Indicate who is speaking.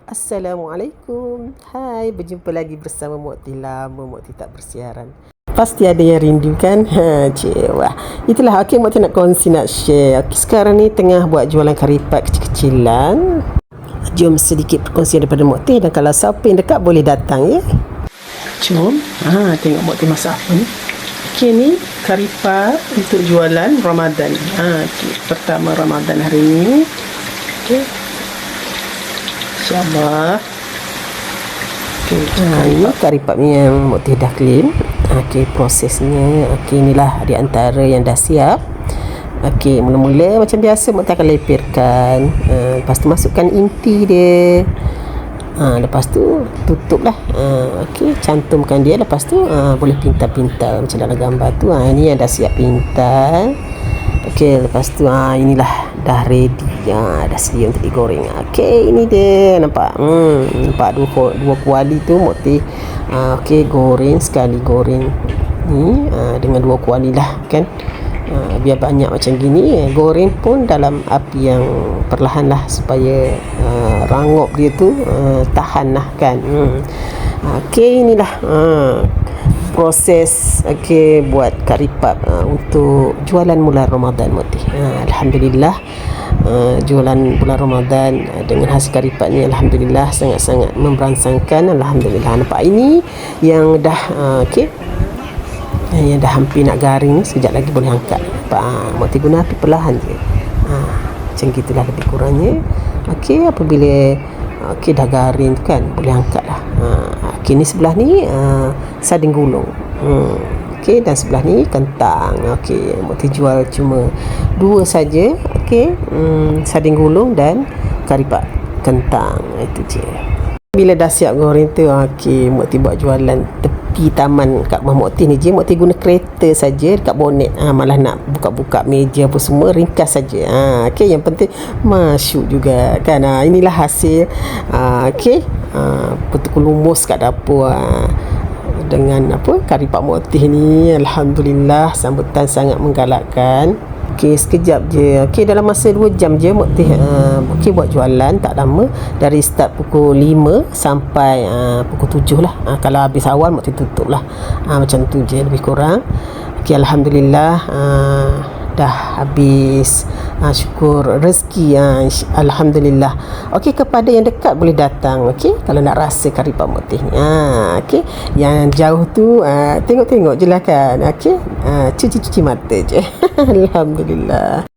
Speaker 1: Assalamualaikum. Hai, berjumpa lagi bersama Mokti. Lama Mokti tak bersiaran. Pasti ada yang rindu kan? Wah. Itulah, okey, Mokti nak kongsi, nak share. Okey, sekarang ni tengah buat jualan karipat kecil-kecilan. Jom sedikit perkongsian daripada Mokti, dan kalau siapa yang dekat boleh datang ya. Jom. Tengok Mokti masak apa ni. Okey, ni karipat untuk jualan Ramadan. Okey, pertama Ramadan hari ni. Okey. InsyaAllah. Okay, ini karipat yang Mokti dah clean. Okey, prosesnya. Okey, inilah di antara yang dah siap. Okey, mula-mula macam biasa Mokti akan lepirkan. Lepas tu masukkan inti dia. Lepas tu tutup lah. Okey, cantumkan dia. Lepas tu boleh pintal-pintal macam dalam gambar tu. Ini yang dah siap pintal. Okey, lepas tu inilah dah ready. Dah sedia untuk digoreng. Okey, ini dia. Nampak? Nampak dua kuali tu Mokti. Okey, goreng sekali goreng. Ni dengan dua kuali lah kan. Biar banyak macam gini. Goreng pun dalam api yang perlahan lah supaya rangup dia tu tahan lah kan. Okey, inilah proses buat karipat untuk jualan bulan Ramadan Mokti. Alhamdulillah, jualan bulan Ramadan dengan hasil karipat ni alhamdulillah sangat-sangat memberangsangkan. Alhamdulillah. Nampak ini yang dah yang dah hampir nak garing, sekejap lagi boleh angkat. Nampak? Mokti guna api perlahan je. Macam gitulah lebih kurangnya. Okey, apabila dah garing tu kan, boleh angkat lah. Okey, ni sebelah ni sardin gulung. Okey, dan sebelah ni kentang. Okey, Mokti jual cuma dua saja. Okey, sardin gulung dan karipat kentang. Itu je. Bila dah siap goreng tu, okey, Mokti buat jualan tepi taman kat rumah Mokti ni je. Mokti guna kereta saja dekat bonet. Malah nak buka-buka meja apa semua ringkas saja. Okey, yang penting masyuk juga kan. Inilah hasil betul lumus kat dapur dengan karipat Mokti ni. Alhamdulillah, sambutan sangat menggalakkan. Okey, sekejap je. Okey, dalam masa 2 jam je Mokti buat jualan, tak lama. Dari start pukul 5 sampai pukul 7 lah. Kalau habis awal Mokti tutup lah. Macam tu je lebih kurang. Okey, alhamdulillah dah habis. Syukur rezeki. Alhamdulillah. Okey, kepada yang dekat boleh datang. Okey, kalau nak rasa karipat Mokti ni. Okey, yang jauh tu tengok-tengok je lah kan. Okey, cuci-cuci mata je. Alhamdulillah.